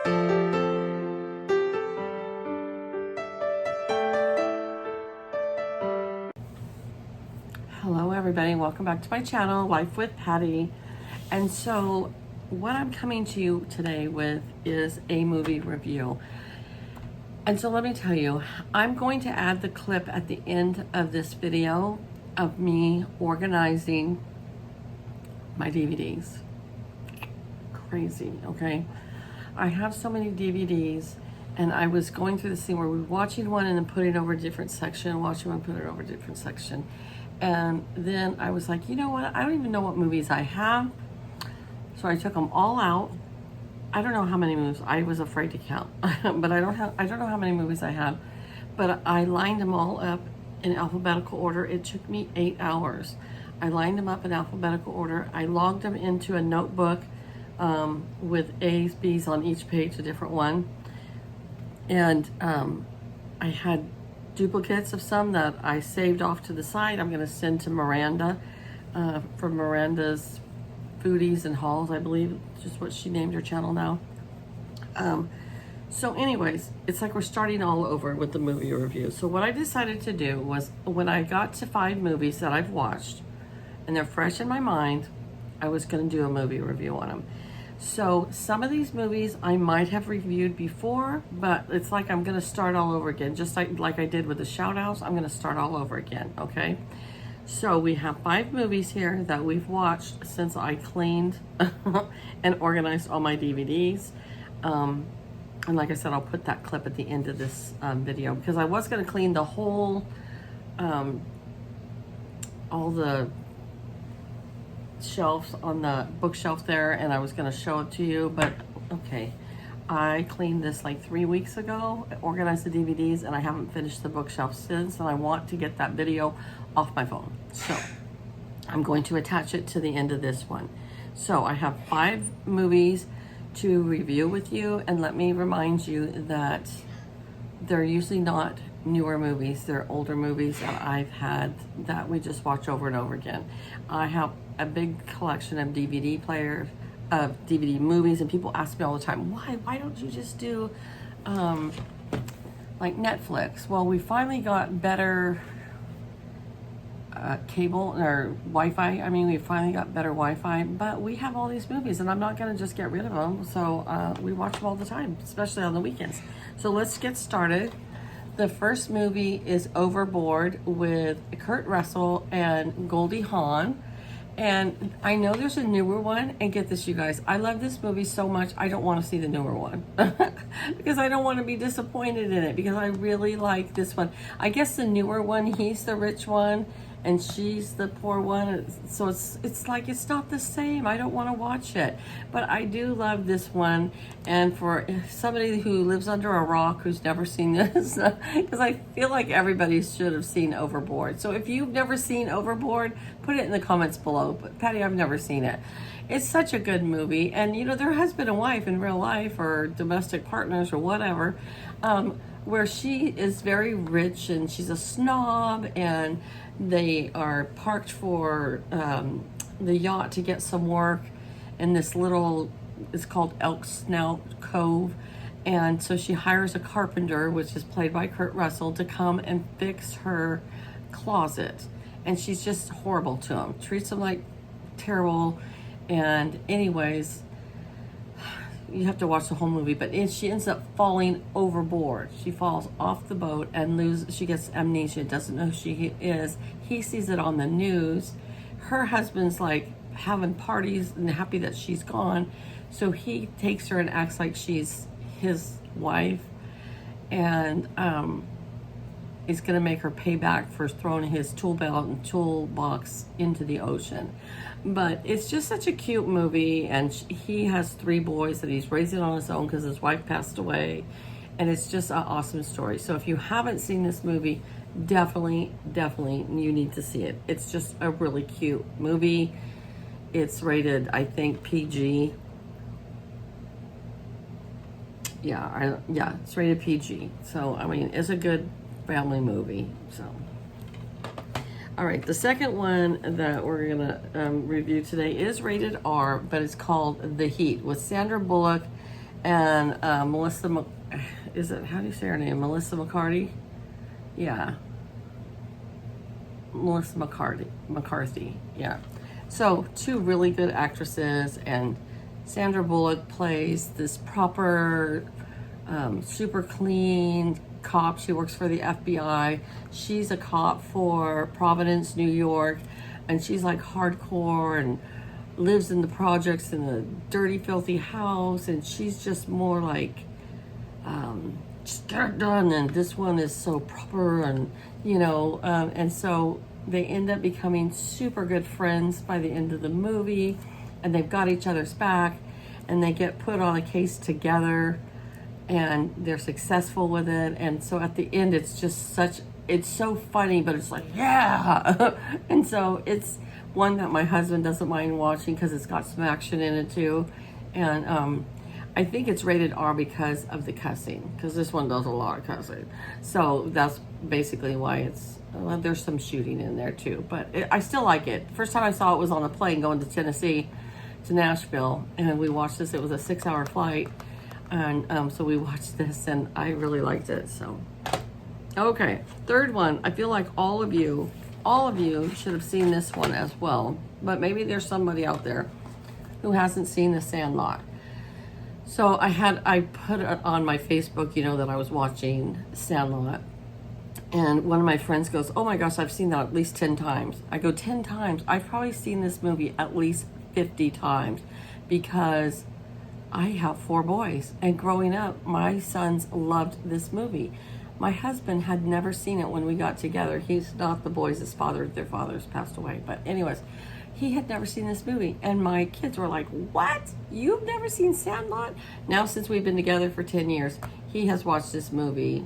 Hello everybody, welcome back to my channel, Life with Patti. And so what I'm coming to you today with is a movie review. And so let me tell you, I'm going to add the clip at the end of this video of me organizing my DVDs. Crazy, okay? I have so many DVDs, and I was going through this thing where we were watching one and then putting it over a different section, watching one, put it over a different section. And then I was like, you know what? I don't even know what movies I have. So I took them all out. I don't know how many movies. I was afraid to count, but I don't know how many movies I have. But I lined them all up in alphabetical order. It took me 8 hours. I lined them up in alphabetical order. I logged them into a notebook with A's, B's on each page, a different one. And I had duplicates of some that I saved off to the side. I'm going to send to Miranda for Miranda's Foodies and Hauls, I believe, just what she named her channel now. So anyways, it's like we're starting all over with the movie review. So what I decided to do was, when I got to 5 movies that I've watched and they're fresh in my mind, I was going to do a movie review on them. So some of these movies I might have reviewed before, but it's like I'm going to start all over again. Just like I did with the shout outs, I'm going to start all over again, okay? So we have 5 movies here that we've watched since I cleaned and organized all my DVDs. And like I said, I'll put that clip at the end of this video, because I was going to clean the whole, all the shelves on the bookshelf there, and I was going to show it to you, but okay. I cleaned this like 3 weeks ago, organized the DVDs, and I haven't finished the bookshelf since, and I want to get that video off my phone. So I'm going to attach it to the end of this one. So I have 5 movies to review with you, and let me remind you that they're usually not newer movies. They're older movies that I've had that we just watch over and over again. I have a big collection of DVD players, of DVD movies, and people ask me all the time, why don't you just do like Netflix? Well, we finally got better cable or Wi-Fi. I mean, we finally got better Wi-Fi, but we have all these movies, and I'm not going to just get rid of them. So we watch them all the time, especially on the weekends. So let's get started. The first movie is Overboard with Kurt Russell and Goldie Hawn. And I know there's a newer one, and get this, you guys, I love this movie so much, I don't want to see the newer one because I don't want to be disappointed in it, because I really like this one. I guess the newer one, he's the rich one and she's the poor one, so it's like it's not the same. I don't want to watch it, but I do love this one. And for somebody who lives under a rock who's never seen this, because I feel like everybody should have seen Overboard. So if you've never seen Overboard, put it in the comments below. But Patty, I've never seen it. It's such a good movie, and you know, they're husband and wife in real life, or domestic partners or whatever, where she is very rich and she's a snob, and they are parked for the yacht to get some work in this little, it's called Elk Snout Cove. And so she hires a carpenter, which is played by Kurt Russell, to come and fix her closet. And she's just horrible to him, treats him like terrible. And anyways, you have to watch the whole movie, but she ends up falling overboard. She falls off the boat and she gets amnesia, doesn't know who she is. He sees it on the news. Her husband's like having parties and happy that she's gone. So he takes her and acts like she's his wife, and is going to make her pay back for throwing his tool belt and toolbox into the ocean. But it's just such a cute movie, and he has 3 boys that he's raising on his own because his wife passed away, and it's just an awesome story. So if you haven't seen this movie, definitely you need to see it. It's just a really cute movie. It's rated, I think, PG. Yeah, it's rated PG. So I mean, it's a good family movie. So all right, the second one that we're gonna review today is rated R, but it's called The Heat, with Sandra Bullock and is it, how do you say her name? Melissa McCarthy? Yeah. Melissa McCarthy, yeah. So two really good actresses, and Sandra Bullock plays this proper, super clean cop. She works for the FBI. She's a cop for Providence, New York, and she's like hardcore and lives in the projects in a dirty, filthy house, and she's just more like, just get it done. And this one is so proper, and and so they end up becoming super good friends by the end of the movie, and they've got each other's back, and they get put on a case together, and they're successful with it. And so at the end, it's so funny, but it's like, yeah. And so it's one that my husband doesn't mind watching because it's got some action in it too. And I think it's rated R because of the cussing, because this one does a lot of cussing. So that's basically why there's some shooting in there too. But I still like it. First time I saw it was on a plane going to Tennessee, to Nashville, and we watched this. It was a 6-hour flight. And so we watched this, and I really liked it. So, okay, third one. I feel like all of you should have seen this one as well. But maybe there's somebody out there who hasn't seen The Sandlot. So I put it on my Facebook, that I was watching Sandlot. And one of my friends goes, oh my gosh, I've seen that at least 10 times. I go, 10 times? I've probably seen this movie at least 50 times because I have 4 boys, and growing up, my sons loved this movie. My husband had never seen it when we got together. He's not the boys' father. Their fathers passed away. But anyways, he had never seen this movie. And my kids were like, what? You've never seen Sandlot? Now, since we've been together for 10 years, he has watched this movie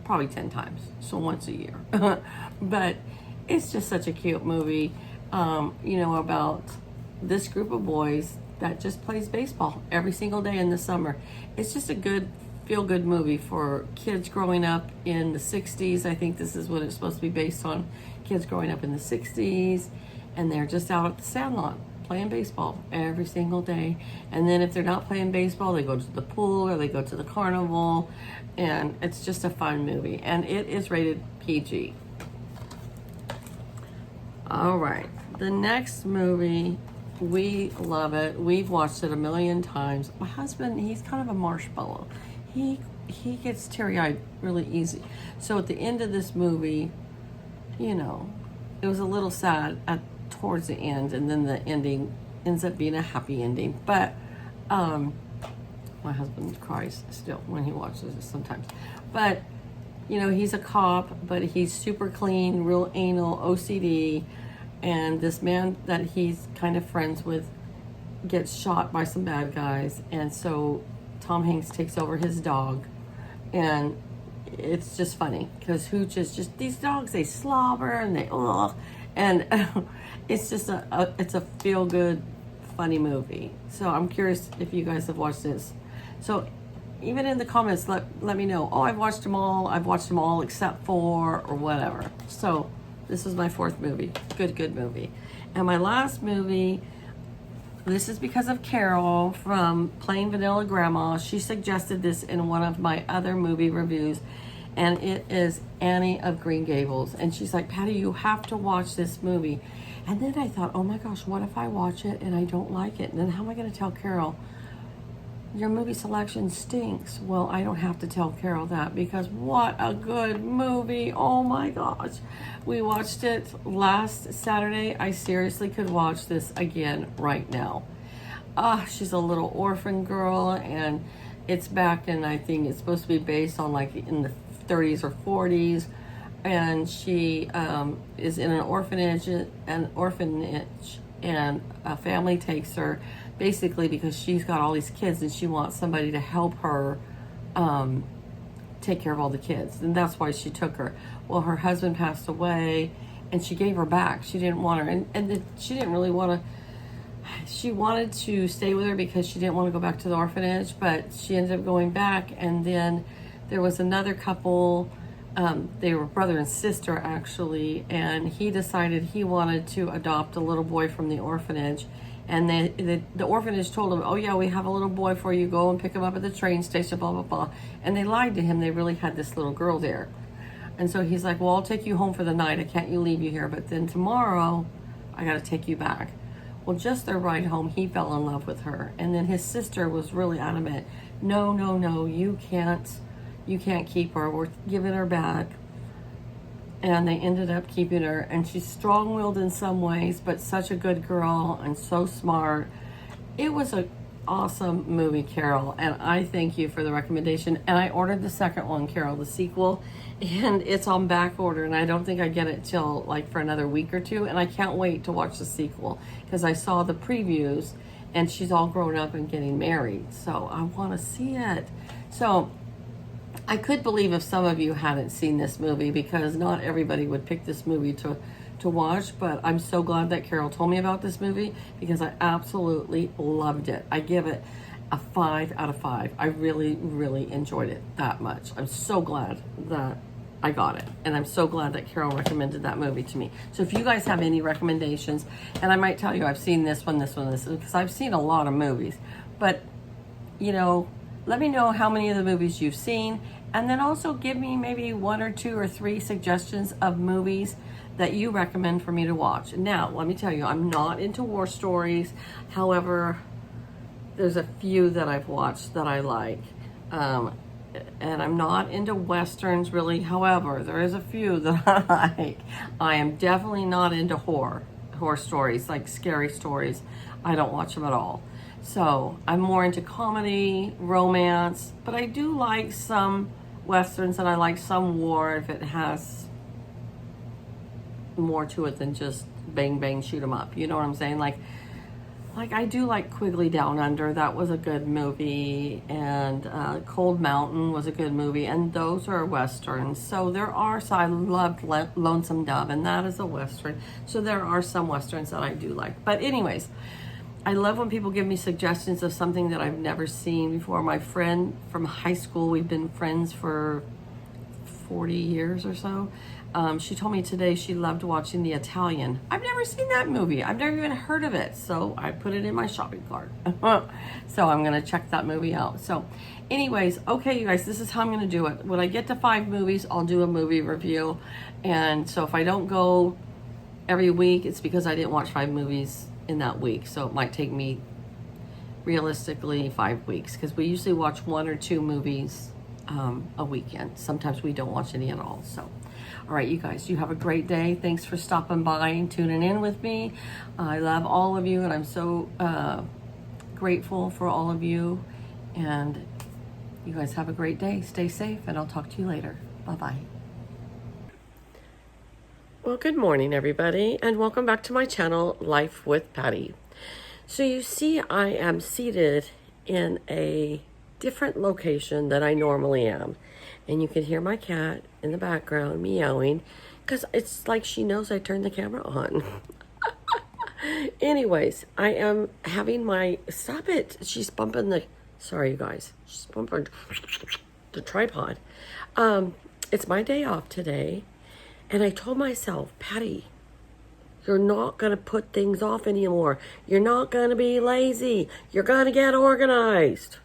probably 10 times. So once a year. But it's just such a cute movie, about this group of boys that just plays baseball every single day in the summer. It's just a good, feel-good movie for kids growing up in the 60s. I think this is what it's supposed to be based on. Kids growing up in the 60s, and they're just out at the Sandlot playing baseball every single day. And then if they're not playing baseball, they go to the pool or they go to the carnival, and it's just a fun movie. And it is rated PG. All right, the next movie, we love it. We've watched it a million times. My husband, he's kind of a marshmallow. He gets teary-eyed really easy. So at the end of this movie, it was a little sad towards the end, and then the ending ends up being a happy ending. But my husband cries still when he watches it sometimes. But he's a cop, but he's super clean, real anal, OCD. And this man that he's kind of friends with gets shot by some bad guys. And so Tom Hanks takes over his dog. And it's just funny because just these dogs, they slobber and they, ugh. And it's just it's a feel-good, funny movie. So I'm curious if you guys have watched this. So even in the comments, let me know. Oh, I've watched them all except for, or whatever. So this is my 4th movie. Good movie. And my last movie, this is because of Carol from Plain Vanilla Grandma. She suggested this in one of my other movie reviews, and it is Annie of Green Gables. And she's like, Patty, you have to watch this movie. And then I thought, oh my gosh, what if I watch it and I don't like it? And then how am I going to tell Carol, your movie selection stinks? Well, I don't have to tell Carol that, because what a good movie. Oh my gosh. We watched it last Saturday. I seriously could watch this again right now. She's a little orphan girl, and it's back, and I think it's supposed to be based on like in the 30s or 40s. And she is in an orphanage, and a family takes her basically because she's got all these kids and she wants somebody to help her take care of all the kids. And that's why she took her. Well, her husband passed away and she gave her back. She didn't want her. And she didn't really want to. She wanted to stay with her because she didn't want to go back to the orphanage, but she ended up going back. And then there was another couple. They were brother and sister, actually, and he decided he wanted to adopt a little boy from the orphanage, And the orphanage told him, oh yeah, we have a little boy for you, go and pick him up at the train station, blah, blah, blah. And they lied to him, they really had this little girl there. And so he's like, well, I'll take you home for the night, I can't leave you here, but then tomorrow, I gotta take you back. Well, just their ride home, he fell in love with her. And then his sister was really adamant, no, no, no, you can't keep her, we're giving her back. And they ended up keeping her, and she's strong-willed in some ways, but such a good girl and so smart. It was an awesome movie, Carol, and I thank you for the recommendation. And I ordered the second one, Carol, the sequel, and it's on back order, and I don't think I get it till like for another week or two, and I can't wait to watch the sequel because I saw the previews, and she's all grown up and getting married, so I want to see it. So I could believe if some of you hadn't seen this movie, because not everybody would pick this movie to watch, but I'm so glad that Carol told me about this movie because I absolutely loved it. I give it a 5 out of 5. I really, really enjoyed it that much. I'm so glad that I got it, and I'm so glad that Carol recommended that movie to me. So if you guys have any recommendations, and I might tell you I've seen this one, because I've seen a lot of movies, but you know, let me know how many of the movies you've seen, and then also give me maybe 1 or 2 or 3 suggestions of movies that you recommend for me to watch. Now, let me tell you, I'm not into war stories. However, there's a few that I've watched that I like. And I'm not into Westerns really. However, there is a few that I like. I am definitely not into horror stories, like scary stories. I don't watch them at all. So I'm more into comedy, romance, but I do like some Westerns, and I like some war if it has more to it than just bang, bang, shoot 'em up. You know what I'm saying? Like I do like Quigley Down Under. That was a good movie. And Cold Mountain was a good movie. And those are Westerns. So there are, so I loved Lonesome Dove, and that is a Western. So there are some Westerns that I do like. But anyways, I love when people give me suggestions of something that I've never seen before. My friend from high school, we've been friends for 40 years or so. She told me today she loved watching The Italian. I've never seen that movie. I've never even heard of it. So I put it in my shopping cart. So I'm going to check that movie out. So anyways, okay, you guys, this is how I'm going to do it. When I get to 5 movies, I'll do a movie review. And so if I don't go every week, it's because I didn't watch 5 movies in that week. So it might take me realistically 5 weeks, because we usually watch 1 or 2 movies a weekend. Sometimes we don't watch any at all. So all right, you guys, you have a great day. Thanks for stopping by and tuning in with me. I love all of you, and I'm so grateful for all of you. And you guys have a great day. Stay safe, and I'll talk to you later. Bye-bye. Well, good morning, everybody, and welcome back to my channel, Life with Patti. So you see, I am seated in a different location than I normally am. And you can hear my cat in the background meowing, because it's like she knows I turned the camera on. Anyways, I am having my, stop it, she's bumping the, sorry you guys, she's bumping the tripod. It's my day off today, and I told myself, Patti, you're not going to put things off anymore. You're not going to be lazy. You're going to get organized.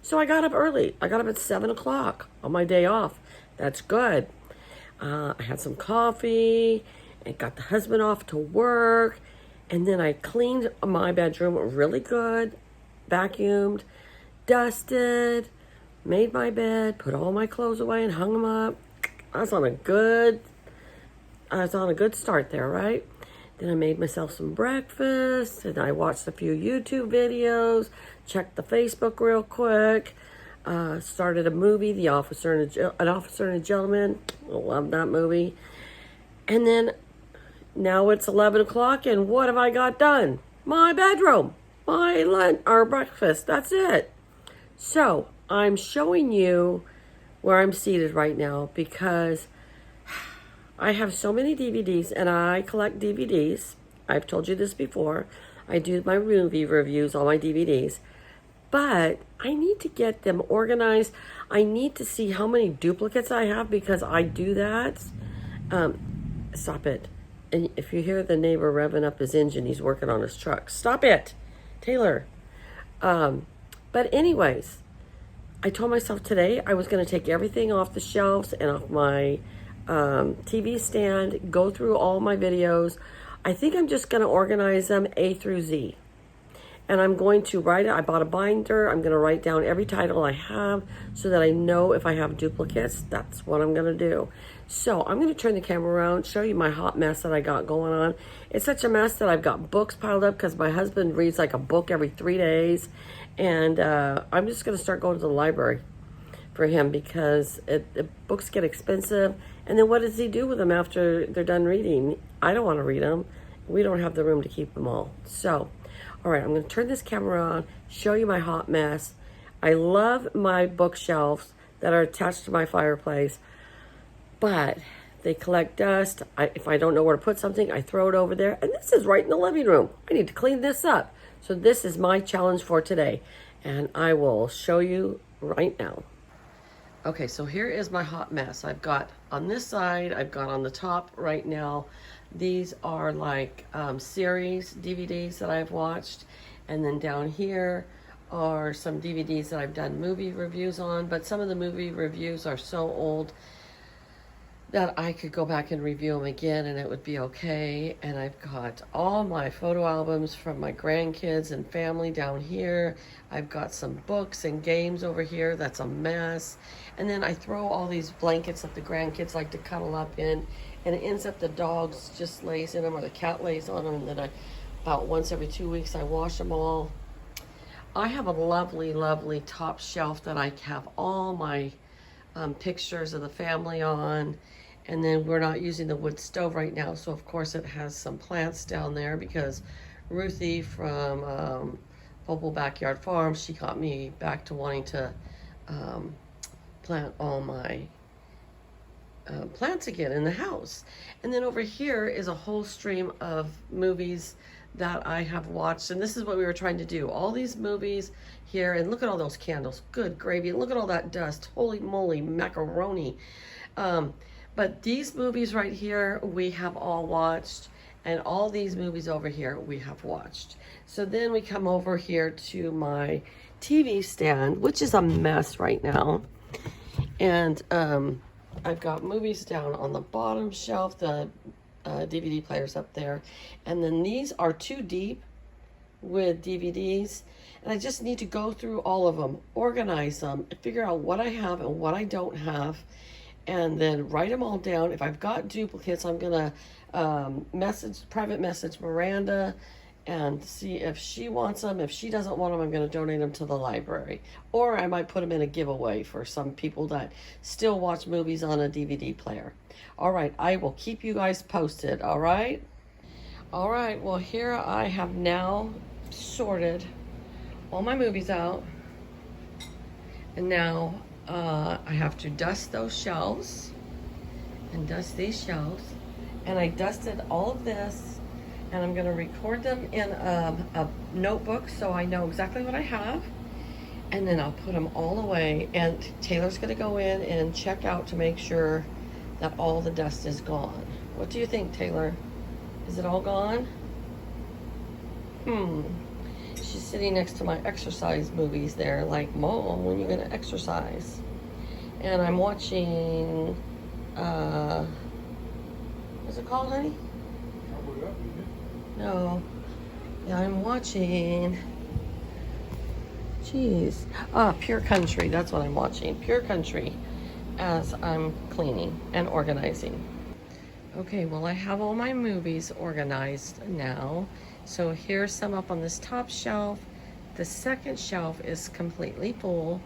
So I got up early. I got up at 7 o'clock on my day off. That's good. I had some coffee and got the husband off to work. And then I cleaned my bedroom really good, vacuumed, dusted, made my bed, put all my clothes away and hung them up. I was on a good start there, right? Then I made myself some breakfast, and I watched a few YouTube videos, checked the Facebook real quick, started a movie, An Officer and a Gentleman. I love that movie. And then now it's 11 o'clock, and what have I got done? My bedroom, my lunch or breakfast. That's it. So I'm showing you where I'm seated right now because I have so many DVDs, and I collect DVDs. I've told you this before. I do my movie reviews on my DVDs. But I need to get them organized. I need to see how many duplicates I have, because I do that. Stop it. And if you hear the neighbor revving up his engine, he's working on his truck. Stop it, Taylor. But anyways, I told myself today I was going to take everything off the shelves and off my TV stand, go through all my videos. I think I'm just going to organize them A through Z. And I'm going to write it. I bought a binder. I'm going to write down every title I have so that I know if I have duplicates. That's what I'm going to do. So I'm going to turn the camera around, show you my hot mess that I got going on. It's such a mess that I've got books piled up because my husband reads like a book every 3 days. And I'm just going to start going to the library for him because books get expensive. And then what does he do with them after they're done reading? I don't want to read them. We don't have the room to keep them all. So, all right, I'm going to turn this camera on, show you my hot mess. I love my bookshelves that are attached to my fireplace, but they collect dust. If I don't know where to put something, I throw it over there. And this is right in the living room. I need to clean this up. So this is my challenge for today, and I will show you right now. Okay, so here is my hot mess. I've got on this side, I've got on the top right now. These are like series DVDs that I've watched. And then down here are some DVDs that I've done movie reviews on. But some of the movie reviews are so old that I could go back and review them again and it would be okay. And I've got all my photo albums from my grandkids and family down here. I've got some books and games over here. That's a mess. And then I throw all these blankets that the grandkids like to cuddle up in, and it ends up the dogs just lays in them or the cat lays on them, and then about once every 2 weeks I wash them all. I have a lovely, lovely top shelf that I have all my pictures of the family on. And then we're not using the wood stove right now, so of course it has some plants down there because Ruthie from Opal Backyard Farm, she got me back to wanting to plant all my plants again in the house. And then over here is a whole stream of movies that I have watched, and this is what we were trying to do. All these movies here, and look at all those candles. Good gravy. Look at all that dust. Holy moly, macaroni. But these movies right here, we have all watched, and all these movies over here, we have watched. So then we come over here to my TV stand, which is a mess right now. And I've got movies down on the bottom shelf, the DVD players up there. And then these are too deep with DVDs. And I just need to go through all of them, organize them, figure out what I have and what I don't have, and then write them all down. If I've got duplicates, I'm gonna private message Miranda and see if she wants them. If she doesn't want them, I'm gonna donate them to the library. Or I might put them in a giveaway for some people that still watch movies on a DVD player. All right, I will keep you guys posted, all right? All right, well here I have now sorted all my movies out. And now I have to dust those shelves and dust these shelves. And I dusted all of this, and I'm gonna record them in a notebook so I know exactly what I have. And then I'll put them all away, and Taylor's gonna go in and check out to make sure that all the dust is gone. What do you think, Taylor? Is it all gone? She's sitting next to my exercise movies there, like, Mom, when are you gonna exercise? And I'm watching, what's it called, honey? No. Yeah, I'm watching, Pure Country. That's what I'm watching. Pure Country as I'm cleaning and organizing. Okay, well, I have all my movies organized now. So here's some up on this top shelf. The second shelf is completely full.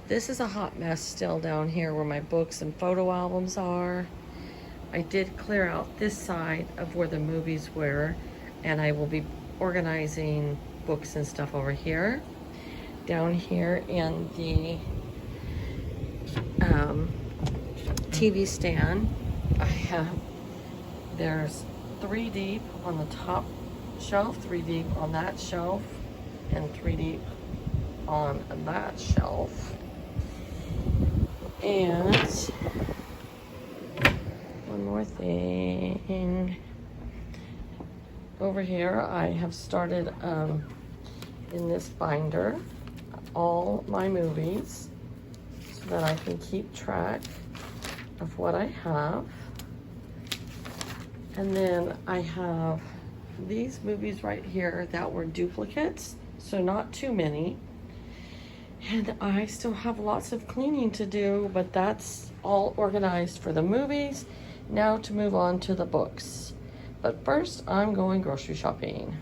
This is a hot mess still down here where my books and photo albums are. I did clear out this side of where the movies were, and I will be organizing books and stuff over here. Down here in the TV stand, there's 3 deep on the top shelf, 3 deep on that shelf, and 3 deep on that shelf. And one more thing. over here, I have started in this binder all my movies so that I can keep track of what I have. And then I have these movies right here that were duplicates, so not too many. And I still have lots of cleaning to do, but that's all organized for the movies. Now to move on to the books. But first, I'm going grocery shopping.